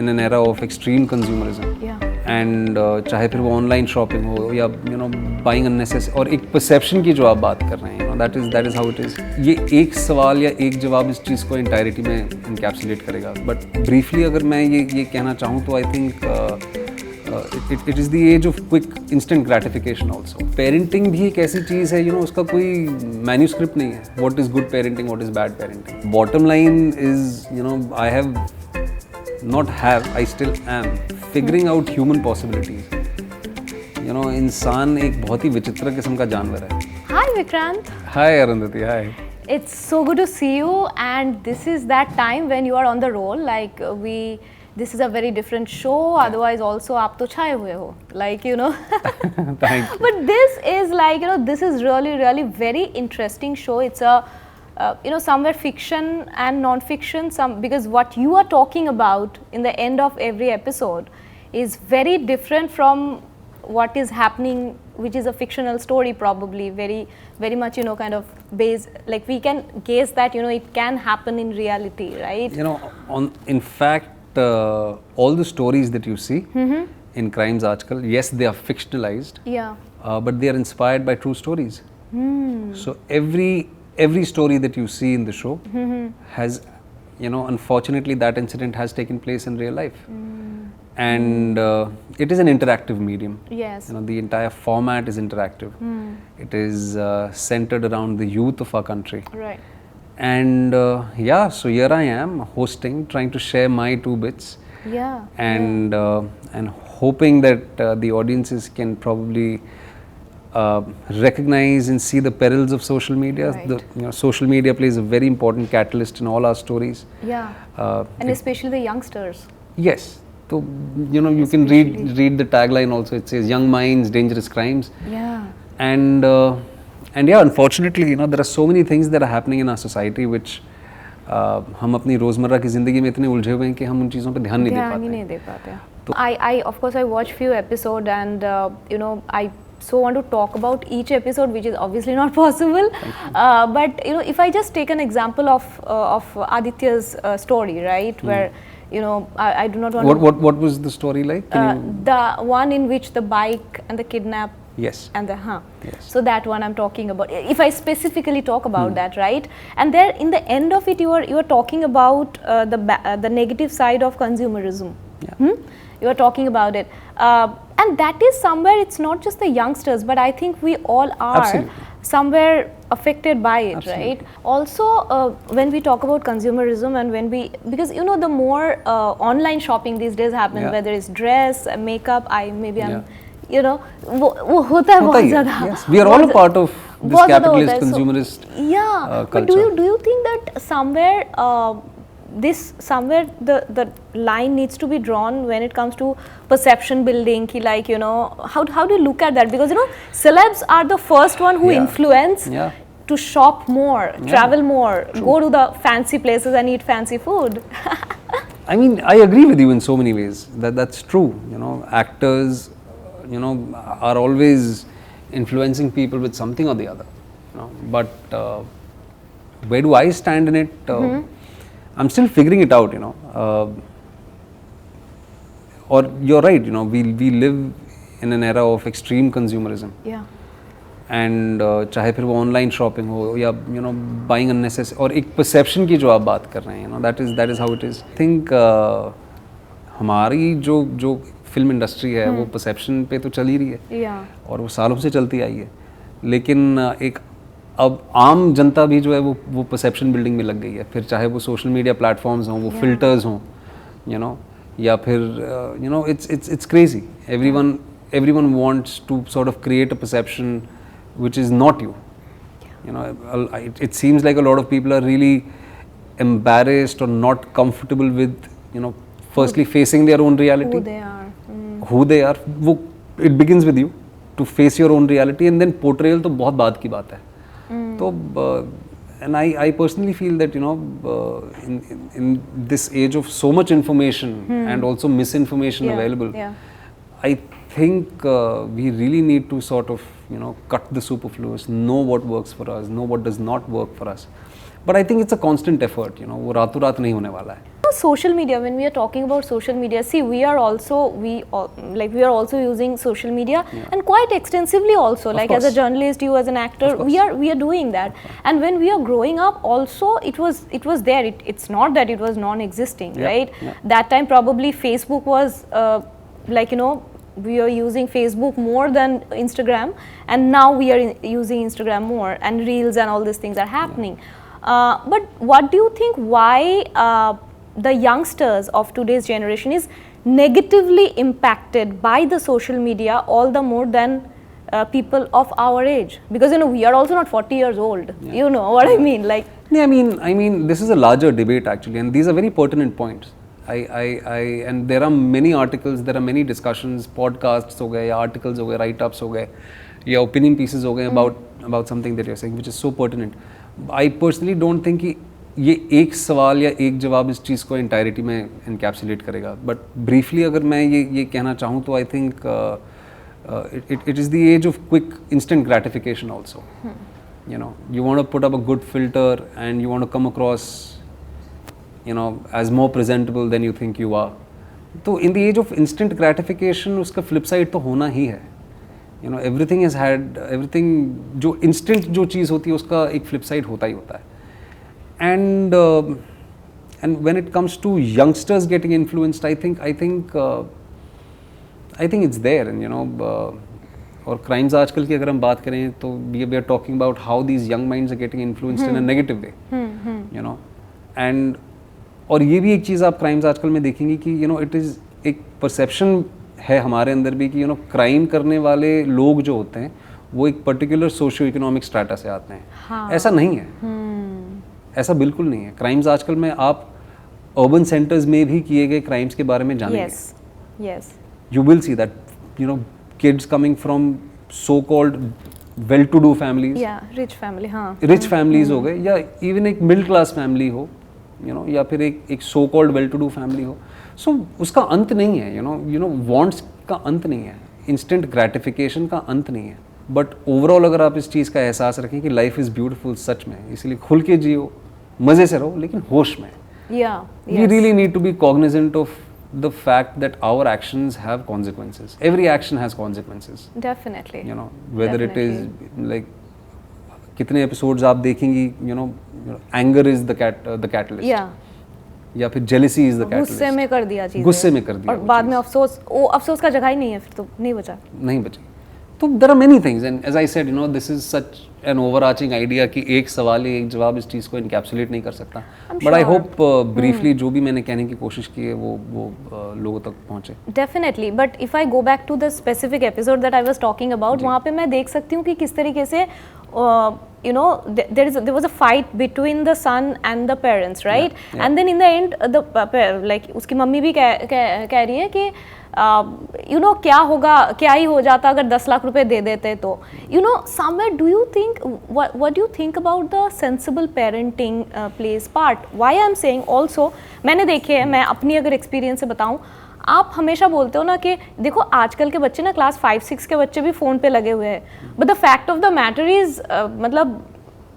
in an era of extreme consumerism. Yeah. And चाहे फिर वो ऑनलाइन शॉपिंग हो या बाइंग अननेसेसरी, और एक परसेप्शन की जो आप बात कर रहे हैं, that is how it is. ये एक सवाल या एक जवाब इस चीज़ को इंटायरिटी में इनकैप्सुलेट करेगा. बट ब्रीफली अगर मैं ये कहना चाहूँ तो I think it is the age of quick instant gratification also. Parenting भी एक ऐसी चीज़ है, उसका कोई manuscript नहीं है. What is good parenting, what is bad parenting. Bottom line is, I still am figuring out human possibilities. इंसान एक बहुत ही विचित्र किस्म का जानवर है. Hi Vikrant. Hi Arundhati, hi. It's so good to see you, and this is that time when you are on the roll. Like this is a very different show. Otherwise, also आप तो छाए हुए हो, Thank you. But this is like, this is really very interesting show. It's a somewhere fiction and non-fiction. Because what you are talking about in the end of every episode is very different from what is happening, which is a fictional story, probably very much kind of based, like we can guess that it can happen in reality, right? In fact, all the stories that you see in Crimes Aaj Kal, yes, they are fictionalized. Yeah. But they are inspired by true stories. So every story that you see in the show has, unfortunately, that incident has taken place in real life. And it is an interactive medium. Yes. The entire format is interactive. It is centered around the youth of our country. Right. And so here I am hosting, trying to share my 2 bits. Yeah. And hoping that the audiences can probably recognize and see the perils of social media. Right. Social media plays a very important catalyst in all our stories. Yeah. And especially the youngsters. Yes. So you can read the tagline also. It says young minds, dangerous crimes. Yeah. And yeah, unfortunately, there are so many things that are happening in our society which हम अपनी रोजमर्रा की जिंदगी में इतने उलझे हुए हैं कि हम उन चीज़ों पे ध्यान नहीं दे पाते. तो I of course I watched few episodes, and I so want to talk about each episode, which is obviously not possible. But if I just take an example of Aditya's story, right, where I do not want. What was the story like? The one in which the bike and the kidnap. Yes. And Yes. So that one I'm talking about. If I specifically talk about that, right? And there, in the end of it, you are talking about the negative side of consumerism. Yeah. You are talking about it, and that is somewhere. It's not just the youngsters, but I think we all are somewhere affected by it, right? Also, when we talk about consumerism, and because the more online shopping these days happen, whether it's dress, makeup, I'm वो होता है बहुत ज़्यादा. Yes, we are all a part of this capitalist consumerist culture. But do you think that somewhere the line needs to be drawn when it comes to perception building? Like how do you look at that? Because celebs are the first one who influence to shop more, travel more, go to the fancy places and eat fancy food. I mean, I agree with you in so many ways. That's true. Actors are always influencing people with something or the other. But where do I stand in it? I'm still figuring it out. Or you're right. We live in an era of extreme consumerism. Yeah. And चाहे फिर वो online shopping हो या buying unnecessary, और एक perception की जो आप बात कर रहे हैं, that is how it is. I think हमारी जो फिल्म इंडस्ट्री है वो परसेप्शन पे तो चल ही रही है, और वो सालों से चलती आई है. लेकिन एक अब आम जनता भी जो है वो परसेप्शन बिल्डिंग में लग गई है. फिर चाहे वो सोशल मीडिया प्लेटफॉर्म्स हों, वो फिल्टर्स हों, या फिर it's crazy. Everyone wants to sort of create a perception which is not you. It seems like a lot of people are really embarrassed or not comfortable with firstly facing their own reality, who they are. It begins with you to face your own reality, and then portrayal तो बहुत बात की बात है. तो and I personally feel that in this age of so much information and also misinformation available, I think we really need to sort of cut the superfluous, know what works for us, know what does not work for us. But I think it's a constant effort. वो रातों रात नहीं होने वाला है. social media, when we are talking about social media, see, we are also using social media, and quite extensively also, like as a journalist, you as an actor, we are doing that. And when we are growing up also, it was there. It's not that it was non-existing, right? That time probably Facebook was we are using Facebook more than Instagram, and now we are using Instagram more, and Reels and all these things are happening. But what do you think, why the youngsters of today's generation is negatively impacted by the social media all the more than people of our age? Because we are also not 40 years old. You know what I mean? Like, I mean, this is a larger debate actually, and these are very pertinent points. And there are many articles, there are many discussions, podcasts हो गए, या articles हो गए, write-ups हो गए, या opinion pieces हो गए about something that you're saying, which is so pertinent. I personally don't think कि ये एक सवाल या एक जवाब इस चीज़ को entirety में encapsulate करेगा. But briefly अगर मैं ये कहना चाहूँ तो I think it is the age of quick instant gratification also. You want to put up a good filter and you want to come across as more presentable than you think you are. So in the age of instant gratification, उसका flip side तो होना ही है. Everything has had, everything जो instant जो चीज़ होती है उसका एक flip side होता ही होता है. And when it comes to youngsters getting influenced, I think it's there. And और crimes आजकल की अगर हम बात करें तो we are talking about how these young minds are getting influenced in a negative way. And और ये भी एक चीज़ आप क्राइम्स आजकल में देखेंगे कि इट इज़ एक परसेप्शन है हमारे अंदर भी कि क्राइम करने वाले लोग जो होते हैं वो एक पर्टिकुलर सोशियो इकोनॉमिक स्ट्रैटा से आते हैं. ऐसा नहीं है. ऐसा बिल्कुल नहीं है. क्राइम्स आजकल में आप अर्बन सेंटर्स में भी किए गए क्राइम्स के बारे में जानेंगे. You will see that kids coming from so called well to do families, rich families हो गए, या इवन एक मिडिल क्लास फैमिली हो, या फिर एक so called well to do family हो. सो उसका अंत नहीं है. वांट्स का अंत नहीं है, इंस्टेंट ग्रेटिफिकेशन का अंत नहीं है. बट ओवरऑल अगर आप इस चीज़ का एहसास रखें कि लाइफ इज़ ब्यूटीफुल सच में, इसलिए खुल के जियो, मज़े से रहो, लेकिन होश में. We really need to be cognizant of the fact that our actions have consequences. Every action has consequences. Definitely. Whether it is like कितने एपिसोड्स आप देखेंगी, anger is the catalyst. या फिर jealousy is the catalyst. गुस्से में कर दिया चीज़ें. गुस्से में कर दिया. और बाद में अफसोस का जगह ही नहीं है, फिर तो नहीं बचा. तो there are many things, and as I said, this is such an overarching idea कि एक सवाल एक जवाब इस चीज़ को encapsulate नहीं कर सकता. But I hope briefly जो भी मैंने कहने की कोशिश की है वो लोगों तक पहुँचे. Definitely, but if I go back to the specific episode that I was talking about, वहाँ पे मैं देख सकती हूँ कि किस तरीके से there was a fight between the son and the parents, right? And then in the end, उसकी मम्मी भी कह रही है कि क्या ही हो जाता अगर 10 लाख रुपए दे देते तो. Somewhere do you think, what do you think about the sensible parenting plays part? Why I'm saying also, मैंने देखे है, मैं अपनी अगर एक्सपीरियंस से बताऊं, आप हमेशा बोलते हो ना कि देखो आजकल के बच्चे ना क्लास 5-6 के बच्चे भी फ़ोन पे लगे हुए हैं. But the fact of the matter is मतलब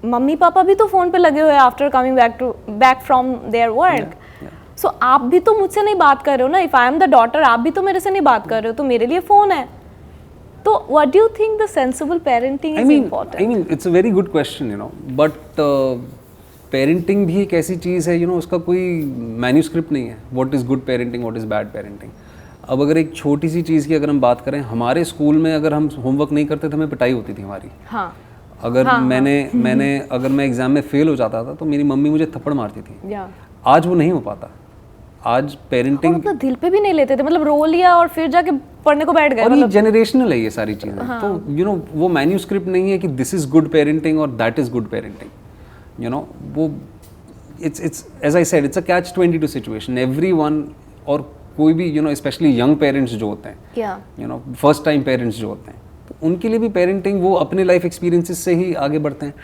मम्मी पापा भी तो फ़ोन पे लगे हुए हैं after coming back from their work. So आप भी तो मुझसे नहीं बात कर रहे हो ना. If I am the daughter, आप भी तो मेरे से नहीं बात कर रहे हो, तो मेरे लिए फ़ोन है. तो what do you think the sensible parenting is important? I mean it's a very good question, but parenting भी एक ऐसी चीज़ है, उसका कोई मैन्यूस्क्रिप्ट नहीं है. What is good parenting, what is bad parenting. अब अगर एक छोटी सी चीज़ की अगर हम बात करें, हमारे स्कूल में अगर हम होमवर्क नहीं करते तो हमें पिटाई होती थी हमारी. अगर अगर मैं एग्जाम में फेल हो जाता था तो मेरी मम्मी मुझे थप्पड़ मारती थी. आज वो नहीं हो पाता. आज पेरेंटिंग मतलब दिल पे भी नहीं लेते थे, मतलब रो लिया और फिर जाके पढ़ने को बैठ गए. और ये जेनरेशनल है ये सारी चीज़ें. तो वो मैन्यूस्क्रिप्ट नहीं है कि दिस इज़ गुड पेरेंटिंग और दैट इज़ गुड पेरेंटिंग. वो it's as I said, it's a catch-22 situation. Everyone, और कोई भी स्पेशली यंग पेरेंट्स जो होते हैं, फर्स्ट टाइम पेरेंट्स जो होते हैं, तो उनके लिए भी पेरेंटिंग वो अपने लाइफ एक्सपीरियंसेस से ही आगे बढ़ते हैं.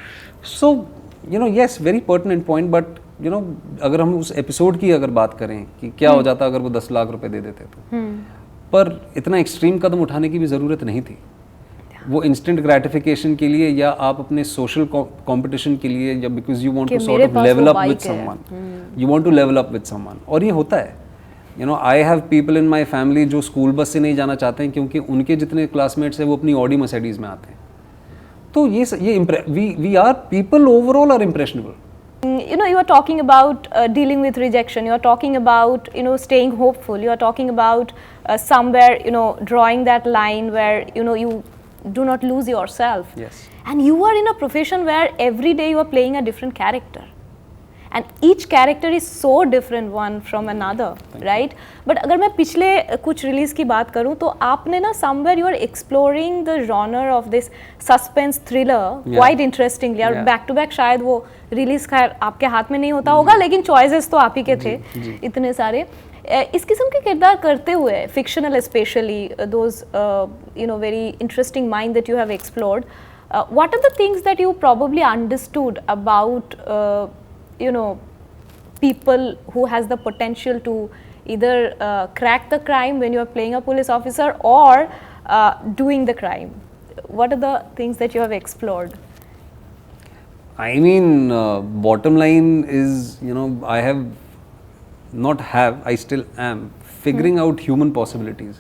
So yes, very pertinent point. But अगर हम उस एपिसोड की अगर बात करें कि क्या हो जाता अगर वो 10 लाख रुपए दे देते तो, पर इतना एक्सट्रीम कदम उठाने की भी ज़रूरत नहीं थी. वो इंस्टेंट ग्रेटिफिकेशन के लिए या आप अपने सोशल कंपटीशन के लिए या because you want to sort of level up with someone, you want to level up with someone, और ये होता है. You know I have people in my family जो स्कूल बस से नहीं जाना चाहते हैं क्योंकि उनके जितने क्लासमेट्स हैं वो अपनी ऑडी मर्सिडीज में आते हैं. तो ये we are people overall are impressionable. You know, you are talking about dealing with rejection, you are talking about, you know, staying hopeful, you are talking about somewhere, you know, drawing that line where, you know, you do not lose yourself. Yes. And you are in a profession where every day you are playing a different character. And each character is so different one from another, right? But अगर मैं पिछले कुछ release की बात करूँ तो आपने ना somewhere you are exploring the genre of this suspense thriller quite interestingly. और back to back शायद वो रिलीज खैर आपके हाथ में नहीं होता होगा लेकिन choices तो आप ही के थे इतने सारे. इस किस्म के किरदार करते हुए fictional especially those you know very interesting mind that you have explored, what are the things that you probably understood about you know people who has the potential to either crack the crime when you are playing a police officer or doing the crime? What are the things that you have explored? I mean, bottom line is, you know, I still am figuring out human possibilities.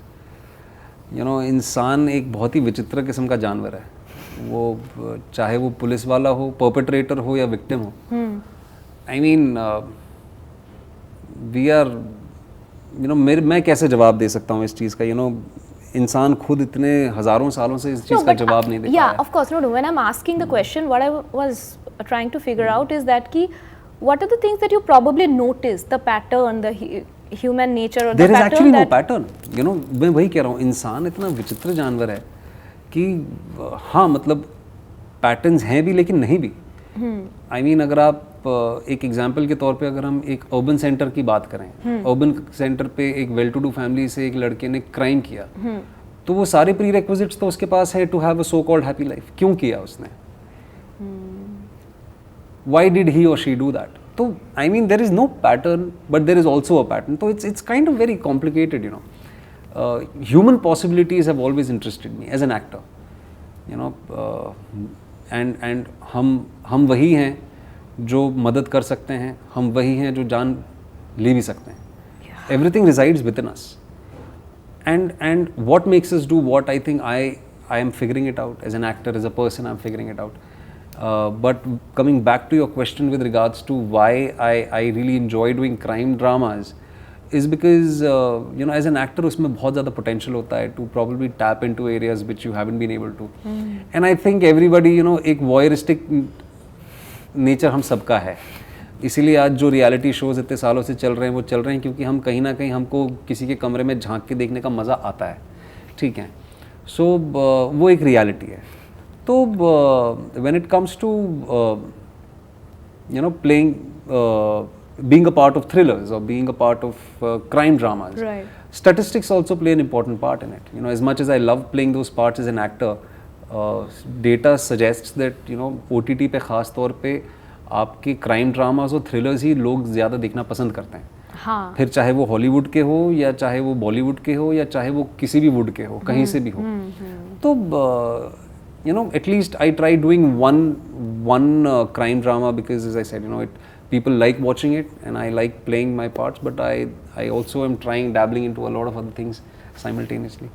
You know, इंसान एक बहुत ही विचित्र किस्म का जानवर है. वो चाहे वो पुलिस वाला हो, परपेट्रेटर हो या विक्टिम हो. I mean, we are, you know, मैं कैसे जवाब दे सकता हूँ इस चीज़ का. You know, इंसान खुद इतने हज़ारों सालों से इस चीज़ का जवाब नहीं दे पाया. Yeah, of course. No, when I'm asking the question, what I was trying to figure out is that कि what are the things that you probably notice, the pattern, the human nature or the pattern. There is actually no that pattern. You know, मैं वही कह रहा हूँ, इंसान इतना विचित्र जानवर है कि हाँ मतलब पैटर्न्स हैं भी लेकिन नहीं भी. I mean, अगर आप एक एग्जाम्पल के तौर पे अगर हम एक अर्बन सेंटर की बात करें, अर्बन सेंटर पे एक वेल टू डू फैमिली से एक लड़के ने क्राइम किया, तो वो सारे प्री रिक्विजिट्स तो उसके पास है to have a so called happy life. क्यों किया उसने? व्हाई डिड ही और शी डू दैट? तो I mean there is no pattern but there is also a pattern. तो it's kind of very complicated. You know, human possibilities have always interested me as an actor. You know, and हम वही हैं जो मदद कर सकते हैं, हम वही हैं जो जान ले भी सकते हैं. Everything resides within us and what makes us do what. I think I am figuring it out as an actor, as a person I am figuring it out. But coming back to your question with regards to why I really enjoy doing crime dramas is because you know, as an actor उसमें बहुत ज़्यादा potential होता है to probably tap into areas which you haven't been able to. And I think everybody, you know, एक voyeuristic nature हम सबका है. इसीलिए आज जो रियलिटी शोज इतने सालों से चल रहे हैं वो चल रहे हैं क्योंकि हम कहीं ना कहीं हमको किसी के कमरे में झांक के देखने का मज़ा आता है. ठीक है, सो वो एक रियलिटी है. तो when it comes to you know playing being a part of thrillers or being a part of crime dramas, right, statistics also play an important part in it. You know, as much as I love playing those parts as an actor, data suggests that, you know, OTT पे ख़ास तौर पे आपके crime dramas और thrillers ही लोग ज़्यादा देखना पसंद करते हैं. हाँ. फिर चाहे वो हॉलीवुड के हो या चाहे वो बॉलीवुड के हो या चाहे वो किसी भी वुड के हो, कहीं से भी हो. तो you know, at least I try doing one crime drama because, as I said, you know, people like watching it and I like playing my parts, but I also am dabbling into a lot of other things simultaneously.